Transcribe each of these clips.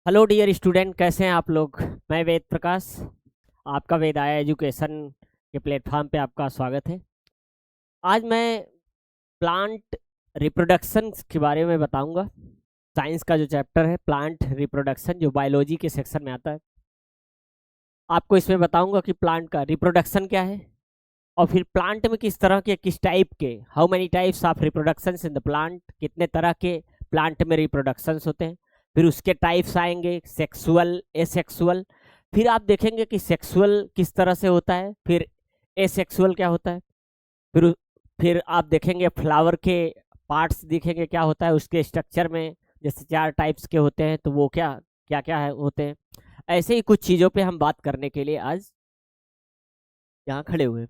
Hello dear student, कैसे हैं आप लोग। मैं वेद प्रकाश, आपका वेदाया एजुकेशन के प्लेटफॉर्म पे आपका स्वागत है। आज मैं प्लांट रिप्रोडक्शन के बारे में बताऊंगा। साइंस का जो चैप्टर है प्लांट रिप्रोडक्शन, जो बायोलॉजी के सेक्शन में आता है, आपको इसमें बताऊंगा कि प्लांट का रिप्रोडक्शन क्या है और फिर प्लांट में किस तरह के, किस टाइप के, how many types of reproductions in the plant, कितने तरह के प्लांट में रिप्रोडक्शंस होते हैं। फिर उसके टाइप्स आएंगे, सेक्सुअल, एसेक्सुअल। फिर आप देखेंगे कि सेक्सुअल किस तरह से होता है, फिर एसेक्सुअल क्या होता है। फिर फिर आप देखेंगे फ्लावर के पार्ट्स, दिखेंगे क्या होता है उसके स्ट्रक्चर में। जैसे 4 टाइप्स के होते हैं तो वो क्या क्या क्या है होते हैं। ऐसे ही कुछ चीज़ों पे हम बात करने के लिए आज यहाँ खड़े हुए हैं।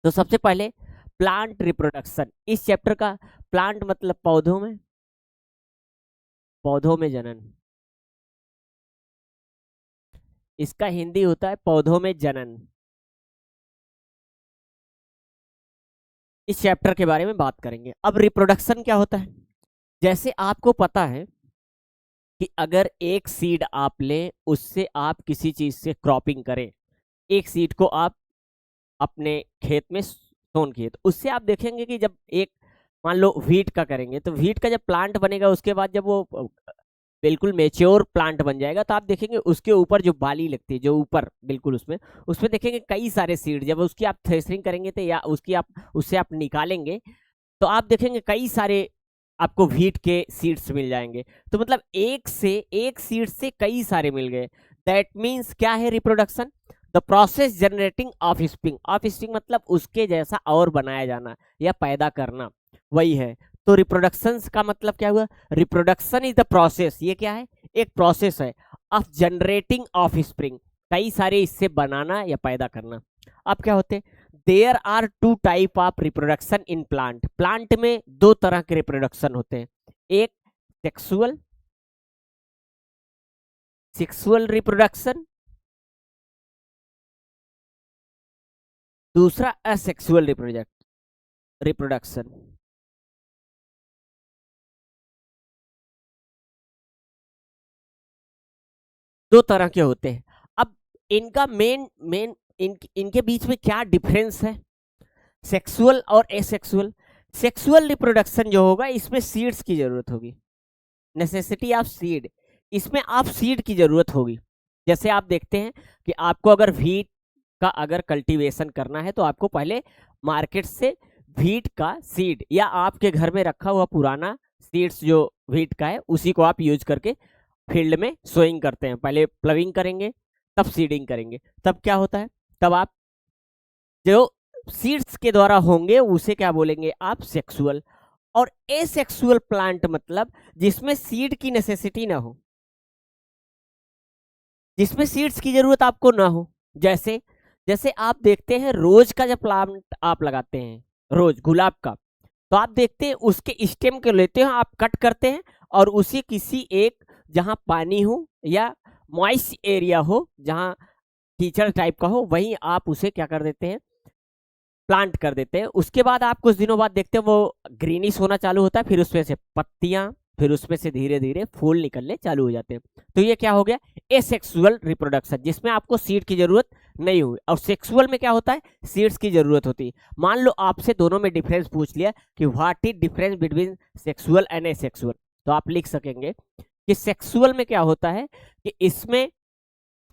तो सबसे पहले प्लांट रिप्रोडक्शन, इस चैप्टर का प्लांट मतलब पौधों में जनन। इसका हिंदी होता है पौधों में जनन। इस चैप्टर के बारे में बात करेंगे। अब रिप्रोडक्शन क्या होता है। जैसे आपको पता है कि अगर एक सीड आप लें, उससे आप किसी चीज से क्रॉपिंग करें, एक सीड को आप अपने खेत में सोन किए, तो उससे आप देखेंगे कि जब एक, मान लो व्हीट का करेंगे, तो व्हीट का जब प्लांट बनेगा, उसके बाद जब वो बिल्कुल मेच्योर प्लांट बन जाएगा, तो आप देखेंगे उसके ऊपर जो बाली लगती है, जो ऊपर बिल्कुल उसमें उसमें देखेंगे कई सारे सीड। जब उसकी आप थ्रेशरिंग करेंगे तो या उसकी आप उससे आप निकालेंगे, तो आप देखेंगे कई सारे आपको व्हीट के सीड्स मिल जाएंगे। तो मतलब एक सीड से कई सारे मिल गए। दैट मीन्स क्या है reproduction? The process generating of spring. Of spring मतलब उसके जैसा और बनाया जाना या पैदा करना, वही है। तो रिप्रोडक्शन का मतलब क्या हुआ? रिप्रोडक्शन इज द प्रोसेस, ये क्या है? एक प्रोसेस है ऑफ जनरेटिंग ऑफ स्प्रिंग, कई सारे इससे बनाना या पैदा करना। अब क्या होते? There are 2 type of reproduction in plant. Plant में 2 तरह के रिप्रोडक्शन होते हैं। एक सेक्सुअल सेक्सुअल रिप्रोडक्शन, दूसरा असेक्सुअल रिप्रोडक्शन। 2 तरह के होते हैं। अब इनका मेन मेन इनके बीच में क्या डिफरेंस है, सेक्सुअल और एसेक्सुअल? सेक्सुअल रिप्रोडक्शन जो होगा, इसमें सीड्स की जरूरत होगी, नेसेसिटी ऑफ सीड। इसमें आप सीड की जरूरत होगी। जैसे आप देखते हैं कि आपको अगर व्हीट का अगर कल्टीवेशन करना है, तो आपको पहले मार्केट से व्हीट का सीड या आपके घर में रखा हुआ पुराना सीड्स जो व्हीट का है, उसी को आप यूज करके फील्ड में सोइंग करते हैं। पहले प्लविंग करेंगे, तब सीडिंग करेंगे। तब क्या होता है, तब आप जो सीड्स के द्वारा होंगे उसे क्या बोलेंगे आप? सेक्सुअल। और एसेक्सुअल प्लांट मतलब जिसमें सीड की नेसेसिटी ना हो, जिसमें सीड्स की जरूरत आपको ना हो। जैसे जैसे आप देखते हैं रोज का जब प्लांट आप लगाते हैं, रोज गुलाब का, तो आप देखते हैं उसके स्टेम को लेते हैं, आप कट करते हैं और उसे किसी एक, जहां पानी हो या मॉइस्ट एरिया हो, जहां कीचड़ टाइप का हो, वहीं आप उसे क्या कर देते हैं? प्लांट कर देते हैं। उसके बाद आप कुछ दिनों बाद देखते हैं वो ग्रीनिश होना चालू होता है, फिर उसमें से पत्तियां, फिर उसमें से धीरे धीरे फूल निकलने चालू हो जाते हैं। तो ये क्या हो गया? एसेक्सुअल रिप्रोडक्शन, जिसमें आपको सीड की जरूरत नहीं हुई। और सेक्सुअल में क्या होता है? सीड्स की जरूरत होती है। मान लो आपसे दोनों में डिफरेंस पूछ लिया कि what is difference between sexual and asexual, तो आप लिख सकेंगे कि सेक्सुअल में क्या होता है कि इसमें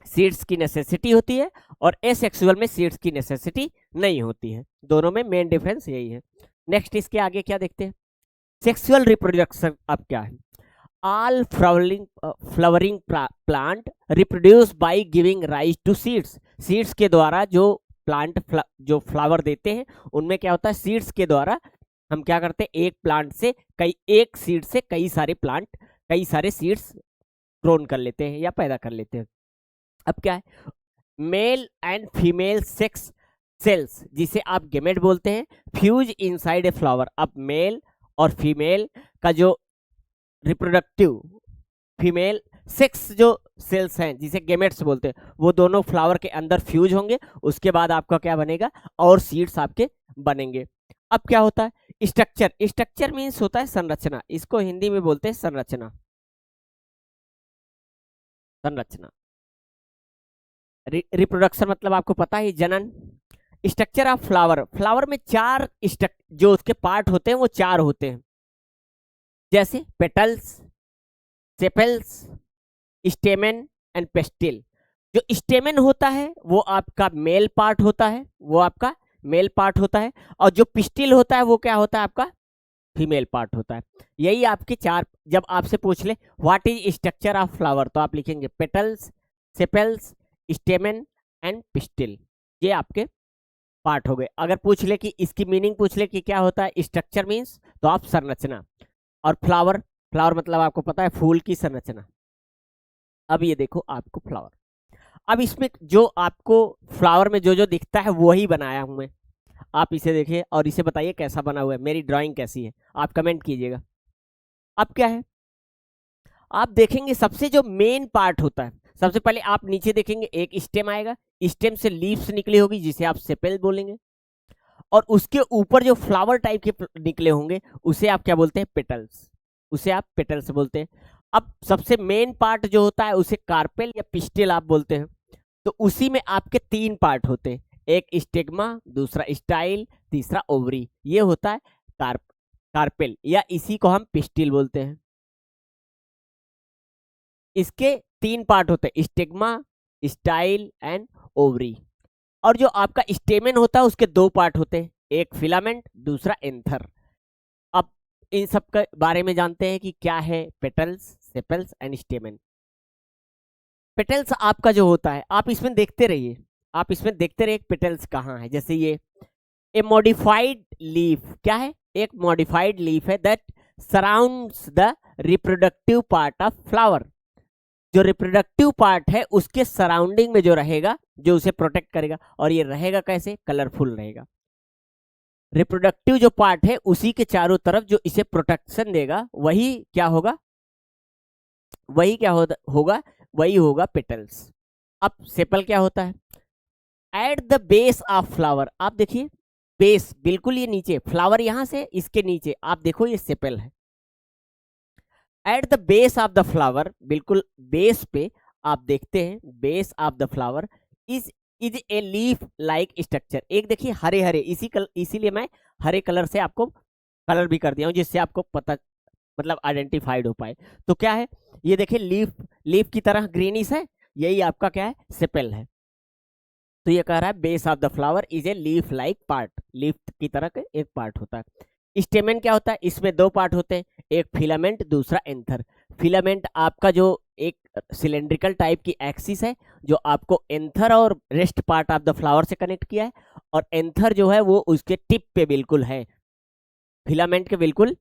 सीड्स की नेसेसिटी होती है और एसेक्सुअल में सीड्स की नेसेसिटी नहीं होती है। दोनों में मेन डिफरेंस यही है। नेक्स्ट इसके आगे क्या देखते हैं? सेक्सुअल रिप्रोडक्शन अब क्या है? All flowering plant reproduce by giving rise to seeds. Seeds के द्वारा जो प्लांट जो फ्लावर देते हैं, उनमें क्या होता है? सीड्स के द्वारा हम क्या करते हैं? एक प्लांट से एक सीड से कई सारे प्लांट, कई सारे सीड्स ग्रोन कर लेते हैं या पैदा कर लेते हैं। अब क्या है? Male and female sex cells, जिसे आप गेमेट बोलते हैं, फ्यूज इनसाइड ए फ्लावर। अब मेल और फीमेल का जो रिप्रोडक्टिव फीमेल सेक्स जो सेल्स हैं, जिसे गेमेट्स बोलते हैं, वो दोनों फ्लावर के अंदर फ्यूज होंगे। उसके बाद आपका क्या बनेगा? और सीड्स आपके बनेंगे। अब क्या होता है? स्ट्रक्चर। स्ट्रक्चर मीन्स होता है संरचना, इसको हिंदी में बोलते हैं संरचना। संरचना। रिप्रोडक्शन मतलब आपको पता है जनन। स्ट्रक्चर ऑफ फ्लावर, फ्लावर में चार जो उसके पार्ट होते हैं वो चार होते हैं, जैसे पेटल्स, सेपल्स, स्टेमेन एंड पेस्टिल। जो स्टेमेन होता है वो आपका मेल पार्ट होता है, वो आपका मेल पार्ट होता है, और जो पिस्टिल होता है वो क्या होता है आपका फीमेल पार्ट होता है। यही आपके चार, जब आपसे पूछ ले what is structure of flower तो आप लिखेंगे petals, sepals, stamen and pistil, ये आपके पार्ट हो गए। अगर पूछ ले कि इसकी मीनिंग पूछ ले कि क्या होता है स्ट्रक्चर मीन्स, तो आप संरचना। और फ्लावर, फ्लावर मतलब आपको पता है फूल की संरचना। अब ये देखो आपको फ्लावर, अब इसमें जो आपको फ्लावर में जो जो दिखता है वही बनाया हूं मैं। आप इसे देखिए और इसे बताइए कैसा बना हुआ है, मेरी ड्राइंग कैसी है, आप कमेंट कीजिएगा। अब क्या है, आप देखेंगे सबसे जो मेन पार्ट होता है, सबसे पहले आप नीचे देखेंगे एक स्टेम आएगा, स्टेम से लीव्स निकली होगी जिसे आप सेपेल बोलेंगे, और उसके ऊपर जो फ्लावर टाइप के निकले होंगे उसे आप क्या बोलते हैं पेटल्स, उसे आप पेटल्स बोलते हैं। अब सबसे मेन पार्ट जो होता है उसे कार्पेल या पिस्टिल आप बोलते हैं। तो उसी में आपके तीन पार्ट होते हैं, एक स्टिग्मा, दूसरा स्टाइल, तीसरा ओवरी। ये होता है कार्पेल या इसी को हम पिस्टिल बोलते हैं। इसके तीन पार्ट होते हैं, स्टिग्मा, स्टाइल एंड ओवरी। और जो आपका स्टेमेन होता है उसके दो पार्ट होते हैं, एक फिलामेंट, दूसरा एंथर। अब इन सब के बारे में जानते हैं कि क्या है petals, sepals and stamen. Petals आपका जो होता है, आप इसमें देखते रहिए, आप इसमें देखते रहिए पेटल्स कहाँ है। जैसे ये ए मॉडिफाइड लीफ, क्या है, एक मॉडिफाइड लीफ है that surrounds the reproductive part of flower. जो रिप्रोडक्टिव पार्ट है उसके सराउंडिंग में जो रहेगा, जो उसे प्रोटेक्ट करेगा, और ये रहेगा कैसे, कलरफुल रहेगा। रिप्रोडक्टिव जो पार्ट है उसी के चारों तरफ जो इसे प्रोटेक्शन देगा वही क्या होगा, वही क्या होगा, वही होगा पेटल्स। अब सेपल क्या होता है, at the base of flower, आप देखिए बेस बिल्कुल ये नीचे, फ्लावर यहां से इसके नीचे आप देखो ये सेपल है। At the base of the flower, बिल्कुल बेस पे आप देखते हैं, base of the flower is a leaf like structure. एक देखिए हरे हरे, इसीलिए मैं हरे कलर से आपको कलर भी कर दिया हूं जिससे आपको पता मतलब आइडेंटिफाइड हो पाए। तो क्या है, ये देखिए लीफ, लीफ की तरह ग्रीनिश है, यही आपका क्या है सेपल है। तो ये कह रहा है base of the flower is a leaf like part, leaf की तरह का एक पार्ट होता है। स्टेमेन क्या होता है, इसमें दो पार्ट होते हैं, एक फिलामेंट, दूसरा एंथर। फिलामेंट आपका जो एक सिलेंड्रिकल टाइप की एक्सिस है जो आपको एंथर और rest part of the flower से कनेक्ट किया है, और एंथर जो है वो उसके टिप पे बिल्कुल है, फिलामेंट के बिल्कुल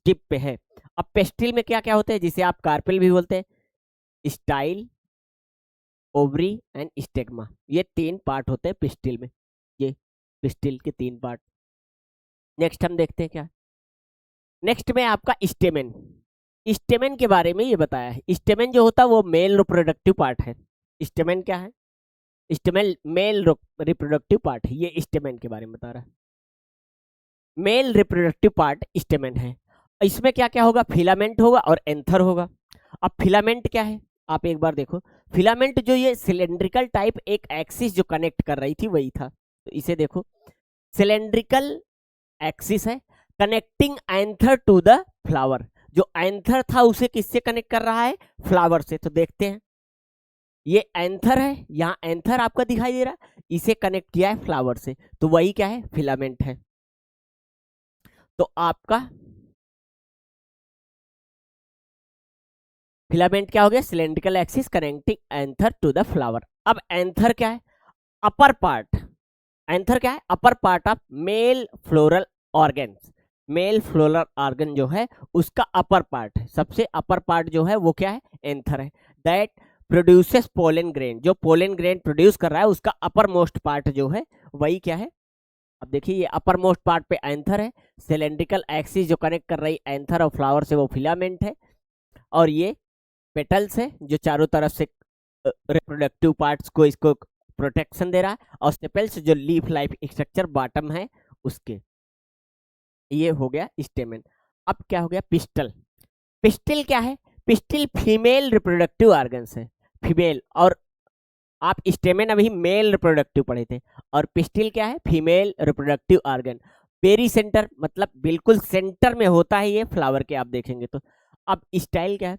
टिप पे है। अब पेस्टिल में क्या क्या होते हैं, जिसे आप कार्पेल भी बोलते हैं, स्टाइल, ओवरी एंड स्टेग्मा, ये तीन पार्ट होते हैं पिस्टिल में, ये पिस्टिल के तीन पार्ट। नेक्स्ट हम देखते हैं क्या, नेक्स्ट में आपका स्टेमेन। स्टेमेन के बारे में ये बताया है, स्टेमेन जो होता है वो मेल रिप्रोडक्टिव पार्ट है। स्टेमेन क्या है, स्टेमेन मेल रिप्रोडक्टिव पार्ट है, ये स्टेमेन के बारे में बता रहा है। मेल रिप्रोडक्टिव पार्ट स्टेमेन है। इसमें क्या क्या होगा, फिलामेंट होगा और एंथर होगा। अब फिलामेंट क्या है, आप एक बार देखो, फिलामेंट जो ये सिलेंड्रिकल टाइप एक एक्सिस जो कनेक्ट कर रही थी वही था। तो इसे देखो, सिलेंड्रिकल एक्सिस है connecting anther to the flower. जो एंथर था उसे किससे कनेक्ट कर रहा है, फ्लावर से। तो देखते हैं, ये एंथर है, यहाँ एंथर आपका दिखाई दे रहा है, इसे कनेक्ट किया है फ्लावर से, तो वही क्या है, फिलामेंट है। तो आपका फिलामेंट क्या हो गया, cylindrical axis connecting anther to the flower. अब एंथर क्या है, अपर पार्ट। एंथर क्या है, upper part of male floral organ. Male floral organ जो है उसका अपर पार्ट है, सबसे अपर पार्ट जो है वो क्या है, एंथर है। दैट प्रोड्यूसेस पोलन ग्रेन, जो पोलन ग्रेन प्रोड्यूस कर रहा है उसका अपर मोस्ट पार्ट जो है वही क्या है। अब देखिए ये अपर मोस्ट पार्ट पे एंथर है, सिलेंड्रिकल एक्सिस जो कनेक्ट कर रही एंथर और फ्लावर से वो फिलामेंट है, और ये पेटल्स है जो चारों तरफ से रिप्रोडक्टिव पार्ट्स को इसको प्रोटेक्शन दे रहा है, और सेपल्स जो लीफ लाइफ स्ट्रक्चर बॉटम है उसके। ये हो गया स्टेमेन। अब क्या हो गया, पिस्टल। पिस्टिल क्या है, पिस्टिल फीमेल रिप्रोडक्टिव ऑर्गन्स है। फीमेल, और आप स्टेमेन अभी मेल रिप्रोडक्टिव पढ़े थे, और पिस्टिल क्या है, female reproductive organ. Peri centre मतलब बिल्कुल सेंटर में होता है ये फ्लावर के, आप देखेंगे तो। अब स्टाइल क्या है,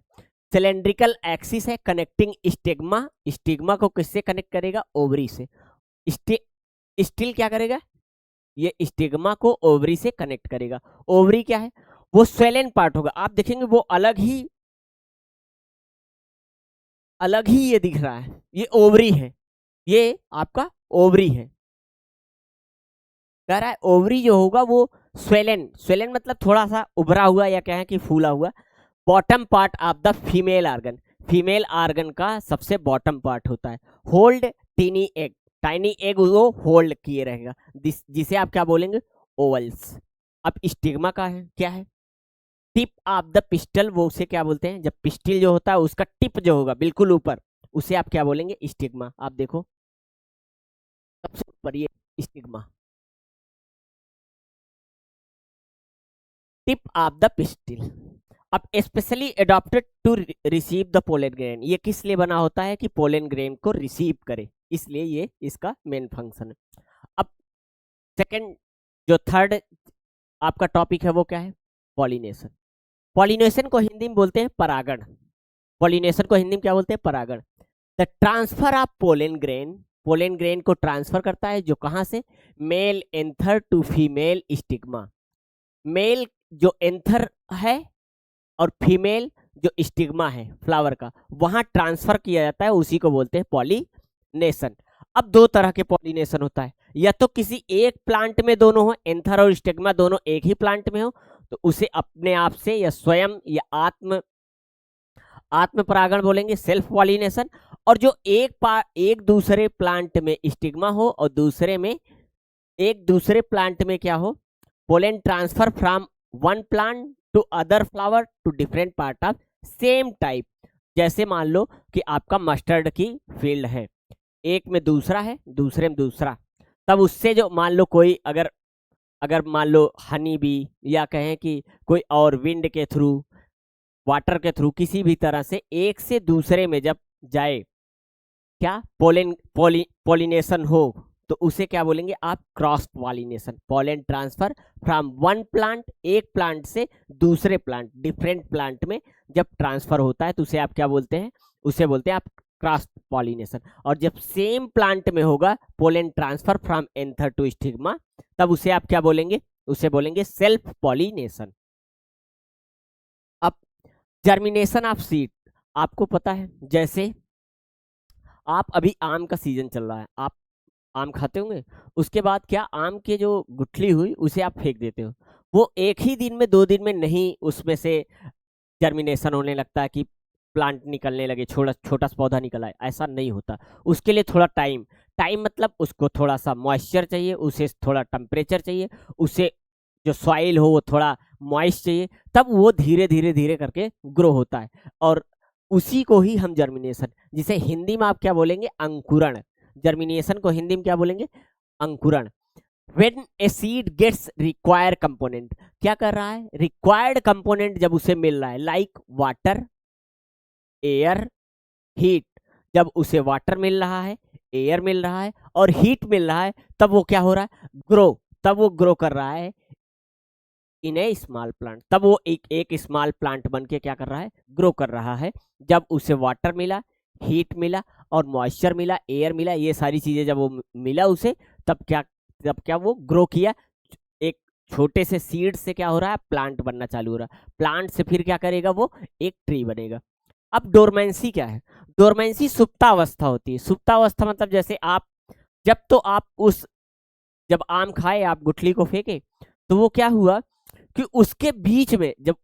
सिलेंड्रिकल एक्सिस है कनेक्टिंग स्टिग्मा, स्टिग्मा को किससे कनेक्ट करेगा, ओवरी से। स्टिल क्या करेगा, ये स्टिग्मा को ओवरी से कनेक्ट करेगा। ओवरी क्या है, वो स्वेलन पार्ट होगा, आप देखेंगे वो अलग ही ये दिख रहा है, ये ओवरी है, ये आपका ओवरी है। कह रहा है ओवरी जो होगा वो स्वेलन, स्वेलन मतलब थोड़ा सा उभरा हुआ या क्या है कि फूला हुआ, bottom part of the female organ, female organ का सबसे बॉटम पार्ट होता है। Hold tiny egg, tiny egg वो होल्ड किए रहेगा, जिसे आप क्या बोलेंगे, ओवल्स। अब स्टिग्मा का है क्या है, टिप ऑफ द पिस्टल, वो उसे क्या बोलते हैं, जब पिस्टिल जो होता है उसका टिप जो होगा बिल्कुल ऊपर, उसे आप क्या बोलेंगे, स्टिग्मा। आप देखो सबसे ऊपर ये stigma, tip of the pistil. अब specially adopted to receive the pollen grain, ये किस लिए बना होता है कि पोलन ग्रेन को रिसीव करे, इसलिए ये इसका मेन फंक्शन है। अब सेकंड जो थर्ड आपका टॉपिक है वो क्या है, पॉलिनेशन। पॉलिनेशन को हिंदी में बोलते हैं परागण, पॉलिनेशन को हिंदी में क्या बोलते हैं, परागण। The transfer of pollen grain, pollen grain को ट्रांसफर करता है जो कहां से, male anther to female stigma, male जो एंथर है और फीमेल जो स्टिग्मा है फ्लावर का, वहां ट्रांसफर किया जाता है, उसी को बोलते हैं पॉलिनेशन। अब दो तरह के पॉलिनेशन होता है, या तो किसी एक प्लांट में दोनों हो, एंथर और स्टिग्मा दोनों एक ही प्लांट में हो, तो उसे अपने आप से या स्वयं या आत्म परागण बोलेंगे, सेल्फ पॉलिनेशन। और जो एक दूसरे प्लांट में स्टिग्मा हो और दूसरे में, एक दूसरे प्लांट में क्या हो, pollen transfer from one plant to other flower to different part of same type. जैसे मान लो कि आपका मस्टर्ड की फील्ड है, एक में दूसरा है दूसरे में दूसरा, तब उससे जो मान लो कोई अगर अगर मान लो हनी बी, या कहें कि कोई और विंड के थ्रू, वाटर के थ्रू, किसी भी तरह से एक से दूसरे में जब जाए, क्या पॉलिनेशन हो, तो उसे क्या बोलेंगे आप, cross pollination. Pollen transfer from one plant, एक प्लांट से दूसरे प्लांट, डिफरेंट प्लांट में जब ट्रांसफर होता है तो उसे आप क्या बोलते हैं, उसे बोलते हैं आप क्रॉस पॉलिनेशन। और जब सेम प्लांट में होगा pollen transfer from anther to stigma, तब उसे आप क्या बोलेंगे, उसे बोलेंगे सेल्फ पॉलिनेशन। अब जर्मिनेशन ऑफ सीड, आपको पता है, जैसे आप अभी आम का सीजन चल रहा है, आप आम खाते होंगे, उसके बाद क्या, आम के जो गुठली हुई उसे आप फेंक देते हो, वो एक ही दिन में 2 दिन में नहीं उसमें से जर्मिनेशन होने लगता है कि प्लांट निकलने लगे, छोटा छोटा सा पौधा निकला है, ऐसा नहीं होता। उसके लिए थोड़ा टाइम, टाइम मतलब उसको थोड़ा सा मॉइस्चर चाहिए, उसे थोड़ा टेम्परेचर चाहिए, उसे जो सॉइल हो वो थोड़ा मॉइस्ट चाहिए, तब वो धीरे धीरे धीरे करके ग्रो होता है। और उसी को ही हम जर्मिनेशन, जिसे हिंदी में आप क्या बोलेंगे, अंकुरण। जर्मिनेशन को हिंदी में क्या बोलेंगे, अंकुरण। When a seed gets required component, क्या कर रहा है, रिक्वायर्ड कंपोनेंट जब उसे मिल रहा है, लाइक वाटर, एयर, हीट, जब उसे वाटर मिल रहा है, एयर मिल रहा है और हीट मिल रहा है, तब वो क्या हो रहा है, ग्रो, तब वो ग्रो कर रहा है इन ए स्मॉल प्लांट, तब वो एक स्मॉल प्लांट बन के क्या कर रहा है, ग्रो कर रहा है। जब उसे वाटर मिला, हीट मिला और मॉइस्चर मिला, एयर मिला, ये सारी चीजें जब वो मिला उसे, तब क्या वो ग्रो किया, एक छोटे से सीड से क्या हो रहा है, प्लांट बनना चालू हो रहा है, प्लांट से फिर क्या करेगा वो, एक ट्री बनेगा। अब डोरमेंसी क्या है, डोरमेंसी सुप्तावस्था होती है। सुप्तावस्था मतलब जैसे आप, जब तो आप उस, जब आम खाए आप गुठली को फेंके, तो वो क्या हुआ कि उसके बीच में जब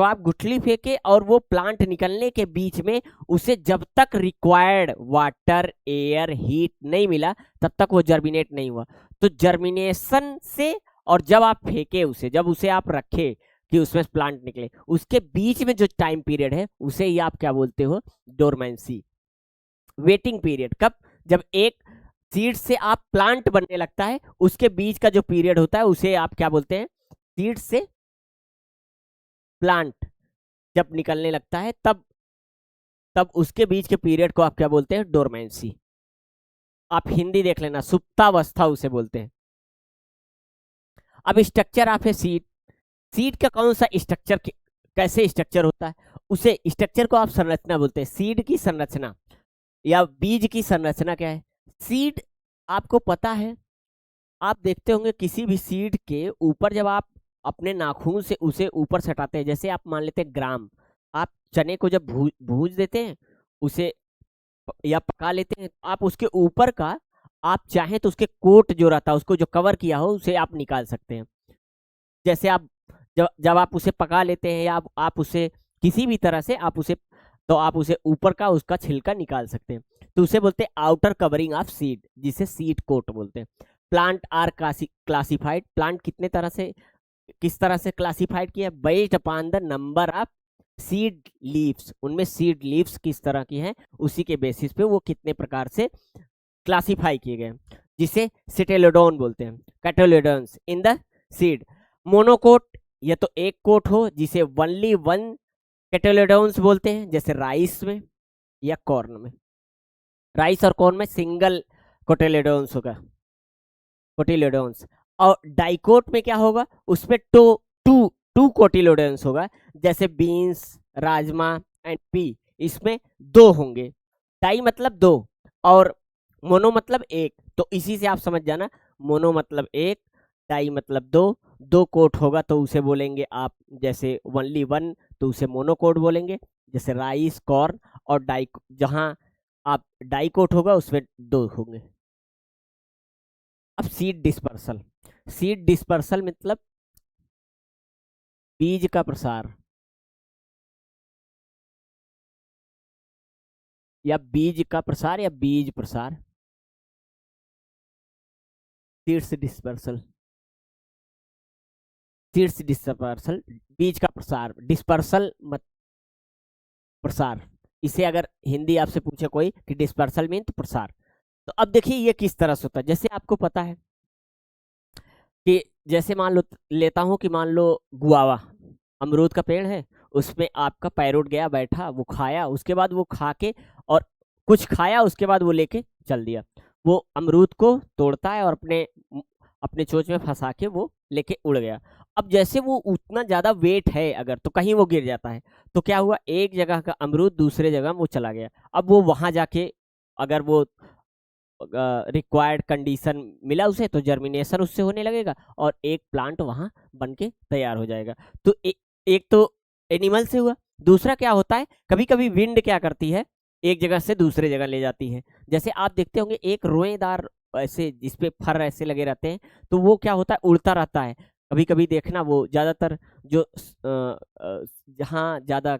आप गुठली फेंके और वो प्लांट निकलने के बीच में, उसे जब तक रिक्वायर्ड वाटर, एयर, हीट नहीं मिला, तब तक वो जर्मिनेट नहीं हुआ। तो जर्मिनेशन से, और जब आप फेंके उसे, जब उसे आप रखे कि उसमें प्लांट निकले, उसके बीच में जो टाइम पीरियड है उसे ही आप क्या बोलते हो, डोरमेंसी। वेटिंग पीरियड कब, जब एक सीड से आप प्लांट बनने लगता है, उसके बीच का जो पीरियड होता है उसे आप क्या बोलते हैं, सीड से प्लांट जब निकलने लगता है, तब तब उसके बीच के पीरियड को आप क्या बोलते हैं? डोरमेंसी। आप हिंदी देख लेना, सुप्तावस्था उसे बोलते हैं। अब स्ट्रक्चर आप है सीड। सीड का कौन सा स्ट्रक्चर, कैसे स्ट्रक्चर होता है, उसे स्ट्रक्चर को आप संरचना बोलते हैं। सीड की संरचना या बीज की संरचना क्या है? सीड, आपको पता है, आप देखते होंगे किसी भी सीड के ऊपर जब आप अपने नाखून से उसे ऊपर सटाते हैं, जैसे आप मान लेते हैं ग्राम, आप चने को जब भूज देते हैं उसे या पका लेते हैं, आप उसके ऊपर का, आप चाहें तो उसके कोट जो रहता है, उसको जो कवर किया हो, उसे आप निकाल सकते हैं। जैसे आप जब आप उसे पका लेते हैं या आप उसे किसी भी तरह से आप उसे, तो आप उसे ऊपर का उसका छिलका निकाल सकते हैं, तो उसे बोलते हैं आउटर कवरिंग ऑफ सीड, जिसे सीड कोट बोलते हैं। प्लांट आर क्लासिफाइड, प्लांट कितने तरह से, किस तरह से क्लासिफाइड किया? Based upon the number of seed leaves, उनमें सीड लीव्स किस तरह की हैं, उसी के बेसिस पे वो कितने प्रकार से क्लासिफाई किए गए, जिसे सिटेलोडोन बोलते हैं, कैटोलोडोन्स इन द सीड। मोनोकोट, या तो एक कोट हो जिसे ओनली वन कैटोलोडोन्स बोलते हैं, जैसे राइस में या कॉर्न में। राइस और कॉर्न में सिंगल कोटिलेडोन्स होगा, कोटिलेडोन्स। और डाइकोट में क्या होगा? उसमें टू टू टू कोटिलेडोन्स होगा, जैसे बीन्स, राजमा एंड पी, इसमें दो होंगे। डाई मतलब दो और मोनो मतलब एक, तो इसी से आप समझ जाना, मोनो मतलब एक, डाई मतलब दो। दो कोट होगा तो उसे बोलेंगे आप, जैसे ओनली वन, तो उसे मोनोकोट बोलेंगे, जैसे राइस, कॉर्न। और डाई, जहां आप डाई कोट होगा उसमें दो होंगे। अब सीड डिस्पर्सल, सीड डिस्पर्सल मतलब बीज का प्रसार, या बीज का प्रसार या बीज प्रसार, सीड्स डिस्पर्सल। सीड्स डिस्पर्सल, बीज का प्रसार, डिस्पर्सल मत प्रसार। इसे अगर हिंदी आपसे पूछे कोई कि डिस्पर्सल मीन तो प्रसार। तो अब देखिए ये किस तरह से होता है। जैसे आपको पता है कि जैसे मान लो, लेता हूं कि मान लो गुआवा, अमरूद का पेड़ है, उसमें आपका पैरोट गया, बैठा, वो खाया, उसके बाद वो खा के और कुछ खाया, उसके बाद वो लेके चल दिया। वो अमरूद को तोड़ता है और अपने अपने चोंच में फंसा के वो लेके उड़ गया। अब जैसे वो उतना ज्यादा वेट है अगर, तो कहीं वो गिर जाता है, तो क्या हुआ, एक जगह का अमरूद दूसरे जगह वो चला गया। अब वो वहां जाके अगर वो रिक्वायर्ड कंडीशन मिला उसे, तो जर्मिनेशन उससे होने लगेगा और एक प्लांट वहां बन के तैयार हो जाएगा। तो एक तो एनिमल से हुआ। दूसरा क्या होता है, कभी कभी विंड क्या करती है, एक जगह से दूसरे जगह ले जाती है। जैसे आप देखते होंगे एक रोएदार ऐसे जिसपे फर ऐसे लगे रहते हैं, तो वो क्या होता है, उड़ता रहता है। कभी कभी देखना, वो ज्यादातर जो जहाँ ज्यादा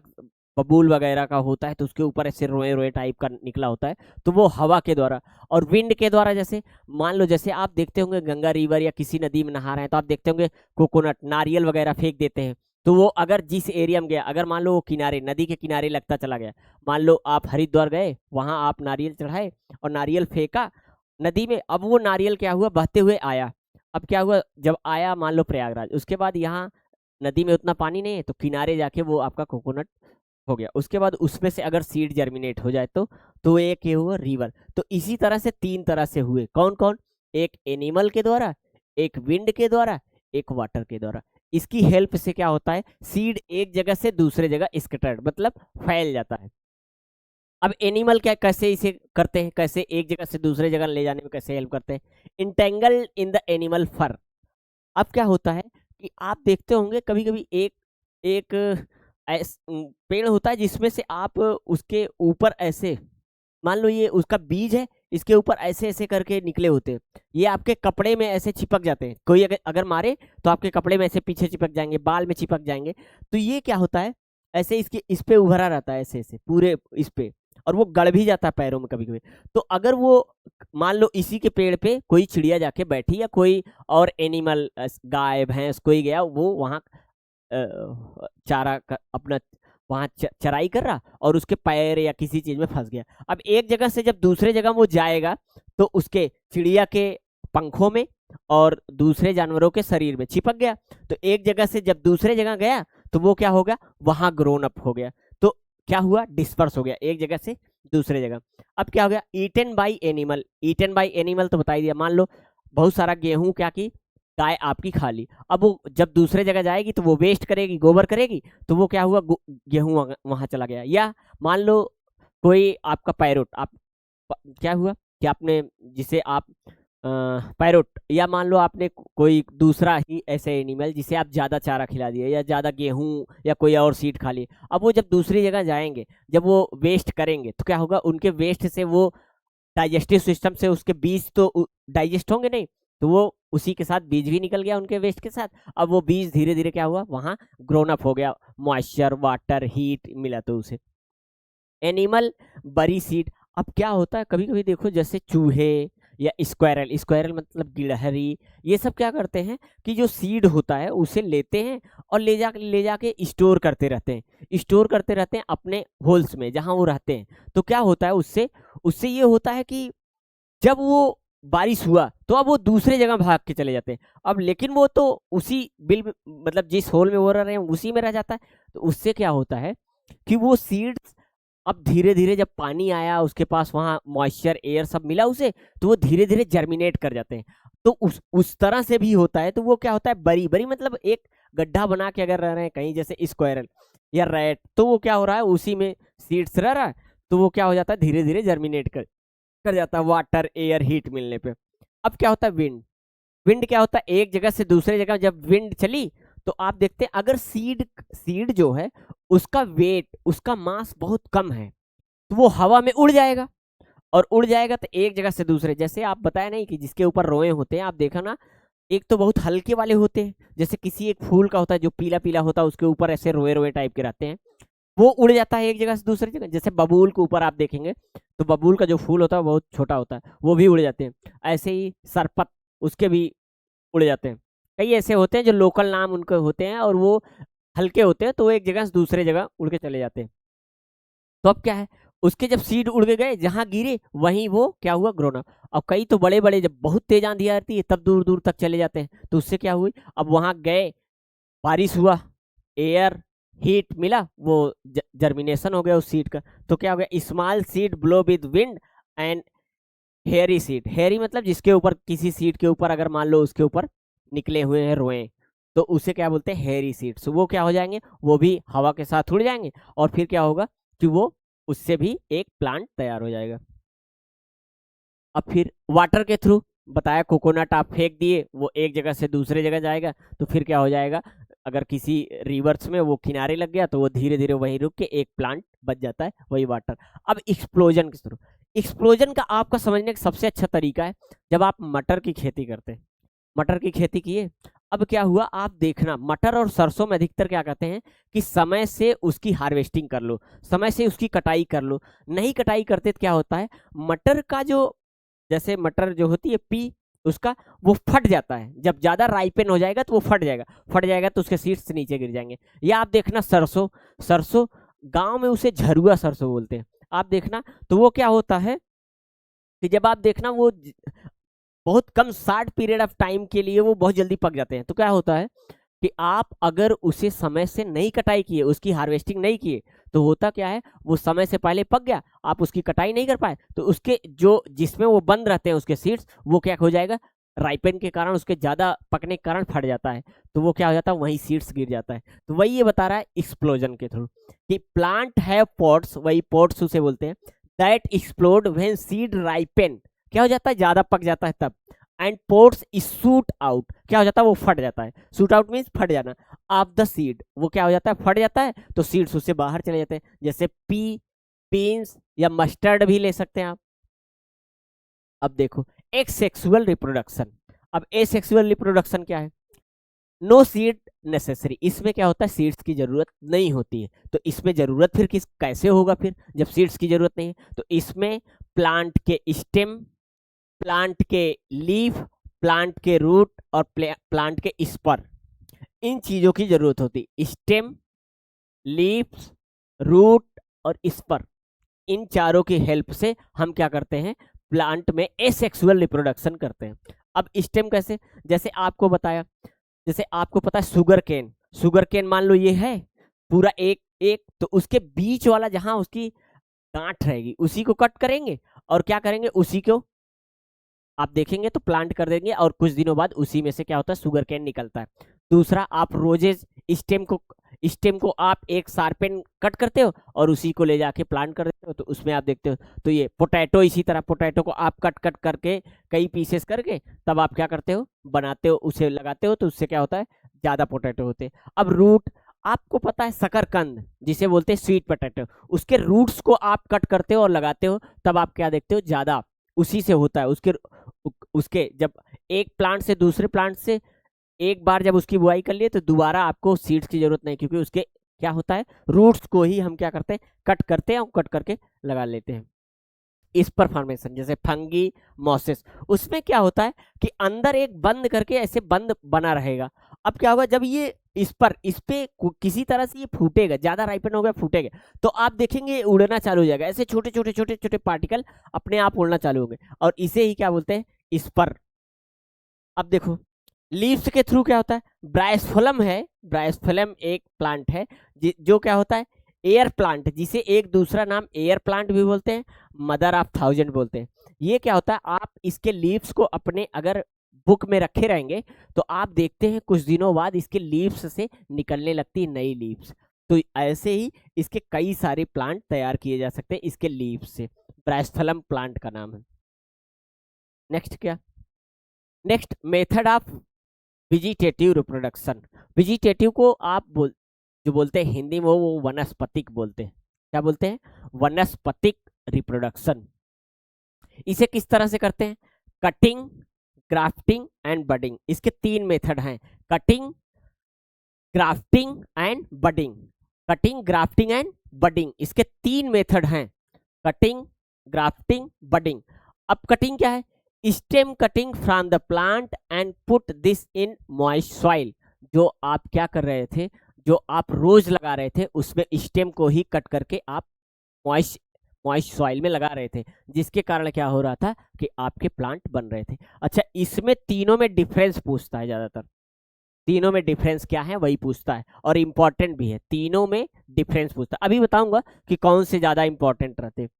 बबूल वगैरह का होता है, तो उसके ऊपर ऐसे रोए रोए टाइप का निकला होता है, तो वो हवा के द्वारा और विंड के द्वारा। जैसे मान लो, जैसे आप देखते होंगे गंगा रिवर या किसी नदी में नहा रहे हैं, तो आप देखते होंगे कोकोनट, नारियल वगैरह फेंक देते हैं। तो वो अगर जिस एरिया में गया, अगर मान लो वो किनारे, नदी के किनारे लगता चला गया, मान लो आप हरिद्वार गए, वहां आप नारियल चढ़ाए और नारियल फेंका नदी में, अब वो नारियल क्या हुआ, बहते हुए आया। अब क्या हुआ, जब आया मान लो प्रयागराज, उसके बाद यहाँ नदी में उतना पानी नहीं है, तो किनारे जाके वो आपका कोकोनट हो गया। उसके बाद उसमें से अगर सीड जर्मिनेट हो जाए तो एक ये हुआ रिवर। तो इसी तरह से तीन तरह से हुए, कौन कौन? एक एनिमल के द्वारा, एक विंड के द्वारा, एक वाटर के द्वारा। इसकी हेल्प से क्या होता है, सीड एक जगह से दूसरे जगह स्कैटर्ड मतलब फैल जाता है। अब एनिमल क्या, कैसे इसे करते हैं, कैसे एक जगह से दूसरे जगह ले जाने में कैसे हेल्प करते हैं? इंटेंगल इन द एनिमल फर। अब क्या होता है कि आप देखते होंगे कभी कभी एक एक पेड़ होता है जिसमें से आप उसके ऊपर ऐसे, मान लो ये उसका बीज है, इसके ऊपर ऐसे ऐसे करके निकले होते हैं, ये आपके कपड़े में ऐसे चिपक जाते हैं। कोई अगर मारे तो आपके कपड़े में ऐसे पीछे चिपक जाएंगे, बाल में चिपक जाएंगे। तो ये क्या होता है, ऐसे इसके इस पे उभरा रहता है, ऐसे ऐसे पूरे इस पे, और वो गड़ भी जाता है पैरों में कभी कभी। तो अगर वो मान लो इसी के पेड़ पे कोई चिड़िया जाके बैठी या कोई और एनिमल, गाय भैंस कोई गया, वो वहां चारा अपना वहां चराई कर रहा और उसके पैर या किसी चीज में फंस गया। अब एक जगह से जब दूसरे जगह वो जाएगा, तो उसके चिड़िया के पंखों में और दूसरे जानवरों के शरीर में चिपक गया। तो एक जगह से जब दूसरे जगह गया, तो वो क्या होगा, वहां ग्रोन अप हो गया। तो क्या हुआ, डिस्पर्स हो गया एक जगह से दूसरे जगह। अब क्या हो गया, eaten by animal. Eaten by animal तो बता ही दिया, मान लो बहुत सारा गेहूं क्या की गाय आपकी खा ली, अब वो जब दूसरे जगह जाएगी तो वो वेस्ट करेगी, गोबर करेगी, तो वो क्या हुआ, गेहूं वहां चला गया। या मान लो कोई आपका पैरोट, आप क्या हुआ कि आपने जिसे आप पैरोट, या मान लो आपने कोई दूसरा ही ऐसे एनिमल जिसे आप ज्यादा चारा खिला दिए या ज्यादा गेहूं या कोई और सीड खा लिए, अब वो जब दूसरी जगह जाएंगे, जब वो वेस्ट करेंगे तो क्या होगा, उनके वेस्ट से वो डाइजेस्टिव सिस्टम से उसके बीज तो डाइजेस्ट होंगे नहीं, तो वो उसी के साथ बीज भी निकल गया उनके वेस्ट के साथ। अब वो बीज धीरे धीरे क्या हुआ, वहां ग्रोन अप हो गया, मॉइस्चर, वाटर, हीट मिला तो उसे एनिमल बरी सीड। अब क्या होता है, कभी कभी देखो जैसे चूहे या स्क्वायरल, स्क्वायरल मतलब गिलहरी, ये सब क्या करते हैं कि जो सीड होता है उसे लेते हैं और ले जाके स्टोर करते रहते हैं, स्टोर करते रहते हैं अपने होल्स में जहां वो रहते हैं। तो क्या होता है उससे उससे ये होता है कि जब वो बारिश हुआ तो अब वो दूसरे जगह भाग के चले जाते हैं, अब लेकिन वो तो उसी बिल मतलब जिस होल में वो रह रहे हैं उसी में रह जाता है। तो उससे क्या होता है कि वो सीड्स अब धीरे धीरे जब पानी आया उसके पास, वहां मॉइस्चर, एयर सब मिला उसे, तो वो धीरे धीरे जर्मिनेट कर जाते हैं। तो उस तरह से भी होता है। तो वो क्या होता है, बरी बरी मतलब एक गड्ढा बना के अगर रह रहे हैं कहीं, जैसे स्क्वायरल या रैट, तो वो क्या हो रहा है, उसी में सीड्स रह रहा है, तो वो क्या हो जाता है, धीरे धीरे जर्मिनेट कर जाता है वाटर, एयर, हीट मिलने पे। अब क्या होता है, विंड। विंड क्या होता है, एक जगह से दूसरे जगह जब विंड चली तो आप देखते हैं अगर सीड सीड जो है उसका वेट, उसका मास बहुत कम है, तो वो हवा में उड़ जाएगा, और उड़ जाएगा तो एक जगह से दूसरे, जैसे आप बताया नहीं कि जिसके ऊपर रोए होते हैं, आप देखा ना, एक तो बहुत हल्के वाले होते हैं, जैसे किसी एक फूल का होता है जो पीला पीला होता है, उसके ऊपर ऐसे रोए रोए टाइप के रहते हैं, वो उड़ जाता है एक जगह से दूसरी जगह। जैसे बबूल के ऊपर आप देखेंगे तो बबूल का जो फूल होता है बहुत छोटा होता है, वो भी उड़ जाते हैं। ऐसे ही सरपत, उसके भी उड़ जाते हैं। कई ऐसे होते हैं जो लोकल नाम उनके होते हैं और वो हल्के होते हैं, तो वो एक जगह से दूसरे जगह उड़ के चले जाते हैं। तो अब क्या है, उसके जब सीड उड़ के गए जहां गिरे वहीं वो क्या हुआ, ग्रोन अप। अब कई तो बड़े बड़े जब बहुत तेज आंधी आती है तब दूर दूर तक चले जाते हैं, तो उससे क्या हुई, अब वहां गए, बारिश हुआ, एयर, हीट मिला, वो जर्मिनेशन हो गया उस सीड का। तो क्या हो गया, small seed blow with wind and hairy seed. Hairy मतलब जिसके ऊपर, किसी सीड के ऊपर अगर मान लो उसके ऊपर निकले हुए हैं रोए, तो उसे क्या बोलते हैं, हेयरी सीड्स। वो क्या हो जाएंगे, वो भी हवा के साथ उड़ जाएंगे, और फिर क्या होगा कि वो उससे भी एक प्लांट तैयार हो जाएगा। अब फिर वाटर के थ्रू बताया, कोकोनट आप फेंक दिए, वो एक जगह से दूसरे जगह जाएगा, तो फिर क्या हो जाएगा, अगर किसी रिवर्स में वो किनारे लग गया तो वो धीरे धीरे वहीं रुक के एक प्लांट बच जाता है, वही वाटर। अब एक्सप्लोजन के थ्रू, एक्सप्लोजन का आपका समझने का सबसे अच्छा तरीका है जब आप मटर की खेती करते हैं। मटर की खेती किए, अब क्या हुआ, आप देखना मटर और सरसों में अधिकतर क्या कहते हैं कि समय से उसकी हार्वेस्टिंग कर लो, समय से उसकी कटाई कर लो। नहीं कटाई करते तो क्या होता है, मटर का जो, जैसे मटर जो होती है पी, उसका वो फट जाता है, जब ज्यादा राइपेन हो जाएगा तो वो फट जाएगा, फट जाएगा तो उसके सीड्स नीचे गिर जाएंगे। या आप देखना सरसों, सरसों गांव में उसे झरुआ सरसों बोलते हैं, आप देखना, तो वो क्या होता है कि जब आप देखना वो बहुत कम शार्ट पीरियड ऑफ टाइम के लिए वो बहुत जल्दी पक जाते हैं। तो क्या होता है कि आप अगर उसे समय से नहीं कटाई किए, उसकी हार्वेस्टिंग नहीं किए, तो होता क्या है, वो समय से पहले पक गया, आप उसकी कटाई नहीं कर पाए, तो उसके जो जिसमें वो बंद रहते हैं उसके सीड्स, वो क्या हो जाएगा, राइपेन के कारण, उसके ज्यादा पकने के कारण फट जाता है, तो वो क्या हो जाता है, वही सीड्स गिर जाता है। तो वही ये बता रहा है एक्सप्लोजन के थ्रू कि प्लांट हैव पॉट्स, वही पॉट्स उसे बोलते हैं, that explode when seed ripen, क्या हो जाता है, ज्यादा पक जाता है तब, एंड पोर्ट्स शूट आउट, क्या हो जाता है, वो फट जाता है, शूट आउट मीन्स फट जाना, ऑफ द सीड, वो क्या हो जाता है, फट जाता है, तो सीड्स उससे बाहर चले जाते हैं, जैसे पी, बीन्स या मस्टर्ड भी ले सकते हैं आप। अब देखो एक्सेक्सुअल रिप्रोडक्शन। अब एसेक्सुअल रिप्रोडक्शन क्या है, नो सीड नेसेसरी, इसमें क्या होता है, सीड्स की जरूरत नहीं होती है। तो इसमें जरूरत फिर किस कैसे होगा, फिर जब सीड्स की जरूरत नहीं है, तो इसमें प्लांट के स्टेम, प्लांट के लीफ, प्लांट के रूट और प्लांट के स्पर, इन चीजों की जरूरत होती है। स्टेम, लीव्स, रूट और स्पर, इन चारों की हेल्प से हम क्या करते हैं, प्लांट में एसेक्सुअल रिप्रोडक्शन करते हैं। अब स्टेम कैसे, जैसे आपको बताया, जैसे आपको पता है शुगर केन, शुगर केन मान लो ये है पूरा एक एक, तो उसके बीच वाला जहां उसकी गांठ रहेगी उसी को कट करेंगे और क्या करेंगे, उसी को आप देखेंगे तो प्लांट कर देंगे और कुछ दिनों बाद उसी में से क्या होता है, शुगर केन निकलता है। दूसरा, आप रोजेज स्टेम को आप एक शार्पेन कट करते हो और उसी को ले जाके प्लांट कर देते हो, तो उसमें आप देखते हो। तो ये पोटैटो, इसी तरह पोटैटो को आप कट कट करके कई पीसेस करके तब आप क्या करते हो, बनाते हो, उसे लगाते हो, तो उससे क्या होता है, ज्यादा पोटैटो होते हैं। अब रूट, आपको पता है शकरकंद जिसे बोलते हैं स्वीट पोटैटो, उसके रूट्स को आप कट करते हो और लगाते हो, तब आप क्या देखते हो, ज्यादा उसी से होता है। उसके जब एक प्लांट से दूसरे प्लांट से एक बार जब उसकी बुआई कर लिए तो दोबारा आपको सीड्स की जरूरत नहीं, क्योंकि उसके क्या होता है, रूट्स को ही हम क्या करते हैं, कट करते हैं और कट करके लगा लेते हैं। इस पर फॉर्मेशन जैसे फंगी, मॉसेस, उसमें क्या होता है कि अंदर एक बंद करके ऐसे बंद बना रहेगा। अब क्या होगा, जब ये इस पे किसी तरह से ये फूटेगा, ज्यादा राइपन हो गया, फूटेगा, तो आप देखेंगे ये उड़ना चालू हो जाएगा, ऐसे छोटे छोटे छोटे छोटे पार्टिकल अपने आप उड़ना चालू होंगे, और इसे ही क्या बोलते हैं, इस पर। अब देखो लीव्स के थ्रू क्या होता है, ब्रायोस्फलम है, ब्रायोस्फलम एक प्लांट है जो क्या होता है, एयर प्लांट, जिसे एक दूसरा नाम एयर प्लांट भी बोलते हैं, मदर ऑफ थाउजेंड बोलते हैं। ये क्या होता है, आप इसके लीव्स को अपने अगर बुक में रखे रहेंगे तो आप देखते हैं कुछ दिनों बाद इसके लीव्स से निकलने लगती है नई लीव्स। तो ऐसे ही इसके कई सारे प्लांट तैयार किए जा सकते हैं इसके लीव्स से, ब्रायोस्फलम प्लांट का नाम है। नेक्स्ट क्या, next method of vegetative reproduction. Vegetative को आप जो बोलते हैं हिंदी में वो वनस्पतिक बोलते हैं। क्या बोलते हैं, वनस्पतिक रिप्रोडक्शन। इसे किस तरह से करते हैं, कटिंग, ग्राफ्टिंग एंड बडिंग। इसके तीन मेथड हैं, cutting, grafting and budding. Cutting, grafting and budding, इसके तीन मेथड हैं, कटिंग, ग्राफ्टिंग, बडिंग। अब कटिंग क्या है, stem cutting from the plant and put this in moist soil. जो आप क्या कर रहे थे, जो आप रोज लगा रहे थे उसमें स्टेम को ही कट करके आप मॉइस्ट सॉइल में लगा रहे थे, जिसके कारण क्या हो रहा था कि आपके प्लांट बन रहे थे। अच्छा, इसमें तीनों में डिफरेंस पूछता है ज्यादातर, तीनों में डिफरेंस क्या है वही पूछता है, और इम्पोर्टेंट भी है, तीनों में डिफरेंस पूछता है। अभी बताऊंगा कि कौन से ज्यादा इंपॉर्टेंट रहते हैं।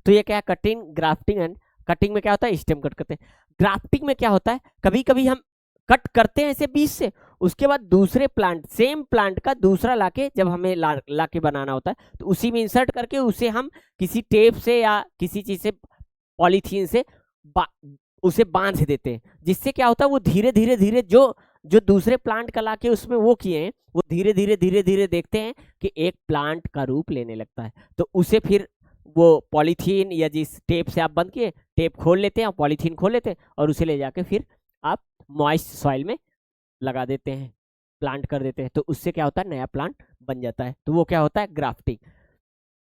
तो ये क्या है, कटिंग, ग्राफ्टिंग एंड, कटिंग में क्या होता है, स्टेम कट करते हैं। ग्राफ्टिंग में क्या होता है, कभी कभी हम कट करते हैं ऐसे बीच से, उसके बाद दूसरे प्लांट, सेम प्लांट का दूसरा लाके जब हमें लाके बनाना होता है तो उसी में इंसर्ट करके उसे हम किसी टेप से या किसी चीज से, पॉलीथीन से उसे बांध देते हैं, जिससे क्या होता है, वो धीरे धीरे धीरे जो जो दूसरे प्लांट का लाके उसमें वो किए हैं, वो धीरे धीरे धीरे धीरे देखते हैं कि एक प्लांट का रूप लेने लगता है। तो उसे फिर वो पॉलीथीन या जिस टेप से आप बंद किए, टेप खोल लेते हैं और पॉलीथीन खोल लेते हैं और उसे ले जाके फिर आप मॉइस्ट सॉइल में लगा देते हैं, प्लांट कर देते हैं, तो उससे क्या होता है, नया प्लांट बन जाता है। तो वो क्या होता है, ग्राफ्टिंग।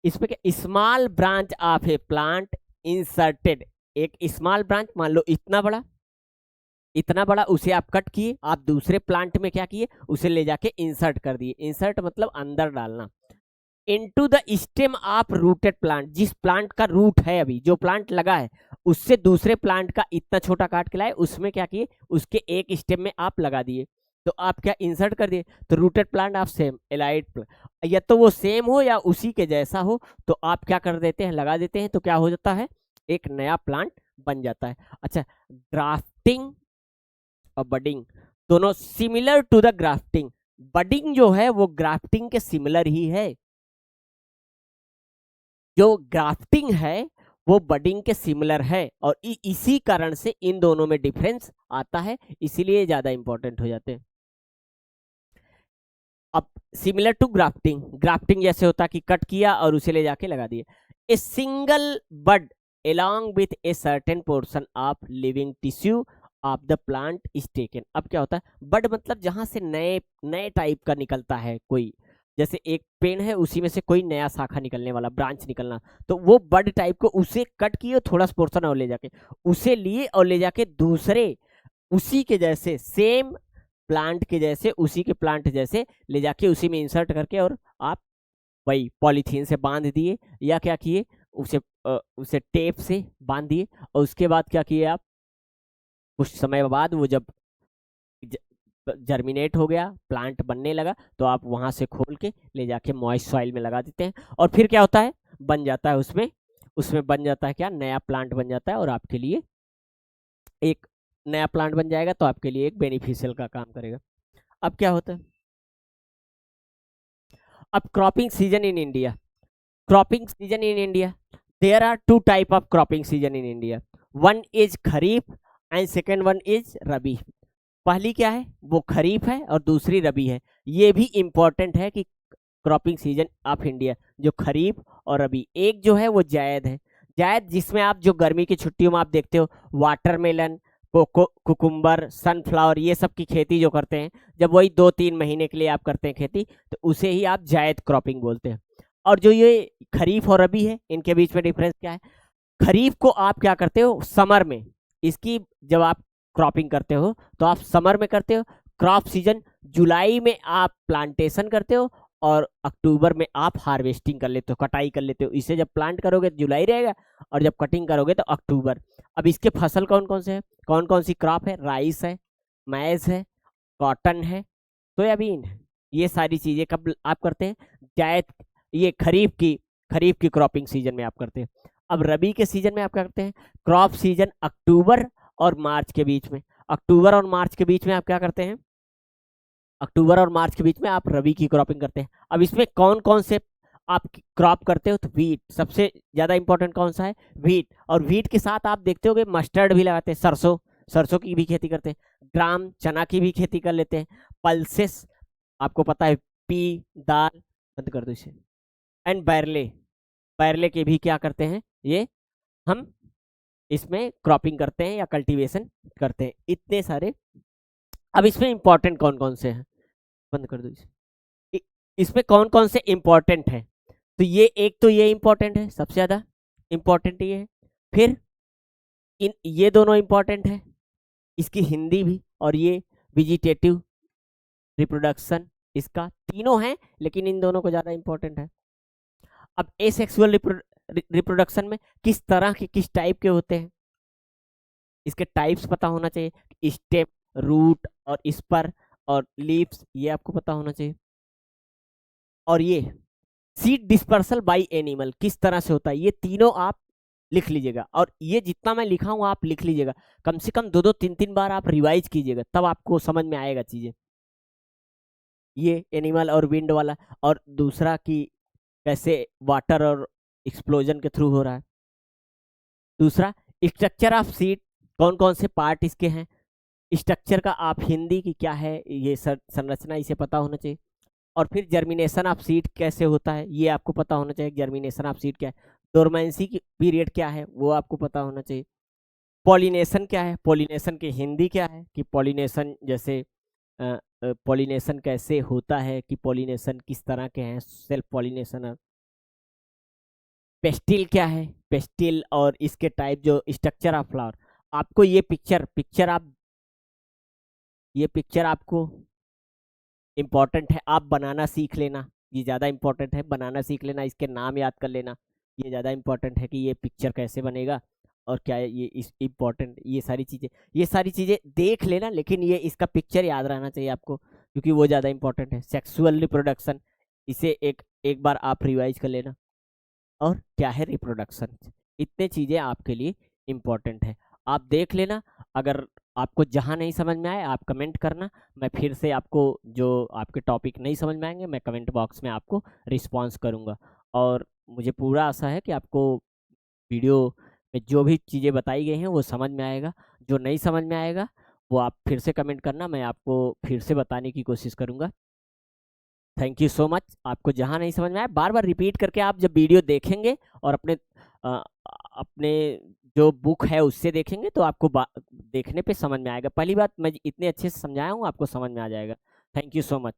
इसमें क्या, small branch of A plant inserted, एक स्मॉल ब्रांच, मान लो इतना बड़ा उसे आप कट किए, आप दूसरे प्लांट में क्या किए, उसे ले जाके इंसर्ट कर दिए। इंसर्ट मतलब अंदर डालना। Into the stem of rooted plant, जिस प्लांट का रूट है, अभी जो प्लांट लगा है उससे दूसरे प्लांट का इतना छोटा काट के लाए, उसमें क्या किए, उसके एक स्टेम में आप लगा दिए, तो आप क्या इंसर्ट कर दिए। तो rooted plant of same allied, या तो वो सेम हो या उसी के जैसा हो, तो आप क्या कर देते हैं, लगा देते हैं, तो क्या हो जाता है, एक नया प्लांट बन जाता है। अच्छा, ग्राफ्टिंग और बडिंग दोनों similar to the grafting. Budding जो है वो ग्राफ्टिंग के सिमिलर ही है, जो ग्राफ्टिंग है वो बडिंग के सिमिलर है, और इसी कारण से इन दोनों में डिफरेंस आता है, इसीलिए ज्यादा इंपॉर्टेंट हो जाते हैं। अब सिमिलर टू ग्राफ्टिंग, ग्राफ्टिंग जैसे होता है कि कट किया और उसे ले जाके लगा दिए। A single bud along with a certain portion of living tissue of the plant is taken। अब क्या होता है, बड मतलब जहां से नए नए टाइप का निकलता है कोई, जैसे एक पेड़ है उसी में से कोई नया शाखा निकलने वाला, ब्रांच निकलना, तो वो बड टाइप को उसे कट किए, थोड़ा सा पोर्शन और ले जाके उसे लिए और ले जाके दूसरे उसी के जैसे, सेम प्लांट के जैसे, उसी के प्लांट जैसे ले जाके उसी में इंसर्ट करके और आप वही पॉलीथीन से बांध दिए, या क्या किए, उसे टेप से बांध दिए, और उसके बाद क्या किए आप, कुछ समय बाद वो जब जर्मिनेट हो गया, प्लांट बनने लगा, तो आप वहां से खोल के ले जाके मॉइस्ट सॉइल में लगा देते हैं और फिर क्या होता है, बन जाता है उसमें उसमें बन जाता है क्या, नया प्लांट बन जाता है और आपके लिए एक नया प्लांट बन जाएगा, तो आपके लिए एक बेनिफिशियल का काम करेगा। अब क्या होता है, अब cropping season in India, cropping season in India, there are two type of cropping season in India, one is kharif and second one is rabi. पहली क्या है, वो खरीफ है और दूसरी रबी है। ये भी इंपॉर्टेंट है कि क्रॉपिंग सीजन ऑफ इंडिया जो खरीफ और रबी, एक जो है वो जायद है, जायद जिसमें आप जो गर्मी की छुट्टियों में आप देखते हो वाटरमेलन, कोको, कुकुम्बर, सनफ्लावर, ये सब की खेती जो करते हैं, जब वही 2-3 महीने के लिए आप करते हैं खेती, तो उसे ही आप जायद क्रॉपिंग बोलते हैं। और जो ये खरीफ और रबी है, इनके बीच में डिफरेंस क्या है, खरीफ को आप क्या करते हो समर में, इसकी जब आप क्रॉपिंग करते हो तो आप समर में करते हो, क्रॉप सीजन जुलाई में आप प्लांटेशन करते हो और अक्टूबर में आप हार्वेस्टिंग कर लेते हो, कटाई कर लेते हो। इसे जब प्लांट करोगे तो जुलाई रहेगा और जब कटिंग करोगे तो अक्टूबर। अब इसके फसल कौन कौन से हैं, कौन कौन सी क्रॉप है, राइस है, मैज है, कॉटन है, सोयाबीन है, ये सारी चीजें कब आप करते हैं, जायद, ये खरीफ की क्रॉपिंग सीजन में आप करते हैं। अब रबी के सीजन में आप क्या करते हैं, क्रॉप सीजन अक्टूबर और मार्च के बीच में, अक्टूबर और मार्च के बीच में आप क्या करते हैं, अक्टूबर और मार्च के बीच में आप रबी की क्रॉपिंग करते हैं। अब इसमें कौन कौन से आप क्रॉप करते हो, तो व्हीट सबसे ज्यादा इंपॉर्टेंट कौन सा है, व्हीट, और व्हीट के साथ आप देखते होगे मस्टर्ड भी लगाते हैं, सरसों, सरसों की भी खेती करते हैं, ग्राम चना की भी खेती कर लेते हैं, पल्सेस आपको पता है, पी, दाल, बंद कर दो इसे, एंड बैरले, बैरले के भी क्या करते हैं, ये हम इसमें क्रॉपिंग करते हैं या कल्टीवेशन करते हैं, इतने सारे। अब इसमें इंपॉर्टेंट कौन कौन से हैं, बंद कर दो इसे, इसमें कौन कौन से इंपॉर्टेंट है, तो ये एक तो ये इंपॉर्टेंट है, सबसे ज्यादा इंपॉर्टेंट ये है, फिर इन ये दोनों इंपॉर्टेंट है, इसकी हिंदी भी, और ये वेजिटेटिव रिप्रोडक्शन, इसका तीनों हैं, लेकिन इन दोनों को ज्यादा इंपॉर्टेंट है। अब एसेक्सुअल रिप्रोडक्शन में किस तरह के, किस टाइप के होते हैं, इसके टाइप्स पता होना चाहिए, स्टेम, रूट और स्पर और लीव्स, ये आपको पता होना चाहिए। और ये सीड डिस्पर्सल बाय एनिमल किस तरह से होता है, ये तीनों आप लिख लीजिएगा, और ये जितना मैं लिखा हूँ आप लिख लीजिएगा, कम से कम 2-3 बार आप रिवाइज कीजिएगा, तब आपको समझ में आएगा चीजें, ये एनिमल और विंड वाला, और दूसरा कि कैसे वाटर और एक्सप्लोजन के थ्रू हो रहा है। दूसरा स्ट्रक्चर ऑफ सीड, कौन कौन से पार्ट इसके हैं, स्ट्रक्चर का आप हिंदी की क्या है, ये संरचना, इसे पता होना चाहिए। और फिर जर्मिनेशन ऑफ सीड कैसे होता है, ये आपको पता होना चाहिए, जर्मिनेशन ऑफ सीड क्या है, डोरमेंसी की पीरियड क्या है, वो आपको पता होना चाहिए। पॉलिनेशन क्या है, पॉलिनेशन की हिंदी क्या है, कि पॉलिनेशन जैसे पॉलिनेशन कैसे होता है, कि पॉलिनेशन किस तरह के हैं, सेल्फ पॉलिनेशन। पेस्टिल क्या है, पेस्टिल और इसके टाइप, जो स्ट्रक्चर ऑफ फ्लावर, आपको ये पिक्चर आपको इम्पोर्टेंट है, आप बनाना सीख लेना, ये ज़्यादा इम्पोर्टेंट है, बनाना सीख लेना, इसके नाम याद कर लेना, ये ज़्यादा इम्पोर्टेंट है कि ये पिक्चर कैसे बनेगा और क्या है, ये इस इम्पोर्टेंट, ये सारी चीज़ें देख लेना, लेकिन ये इसका पिक्चर याद रहना चाहिए आपको, क्योंकि वो ज़्यादा इम्पोर्टेंट है। सेक्सुअल रिप्रोडक्शन, इसे एक बार आप रिवाइज कर लेना, और क्या है रिप्रोडक्शन, इतने चीज़ें आपके लिए इम्पोर्टेंट है, आप देख लेना। अगर आपको जहाँ नहीं समझ में आए आप कमेंट करना, मैं फिर से आपको जो आपके टॉपिक नहीं समझ में आएंगे मैं कमेंट बॉक्स में आपको रिस्पॉन्स करूँगा। और मुझे पूरा आशा है कि आपको वीडियो में जो भी चीज़ें बताई गई हैं वो समझ में आएगा, जो नहीं समझ में आएगा वो आप फिर से कमेंट करना, मैं आपको फिर से बताने की कोशिश करूँगा। Thank you so much. आपको जहाँ नहीं समझ में आया बार बार रिपीट करके आप जब वीडियो देखेंगे और अपने जो बुक है उससे देखेंगे तो आपको देखने पे समझ में आएगा। पहली बात मैं इतने अच्छे से समझाया हूँ, आपको समझ में आ जाएगा। Thank you so much.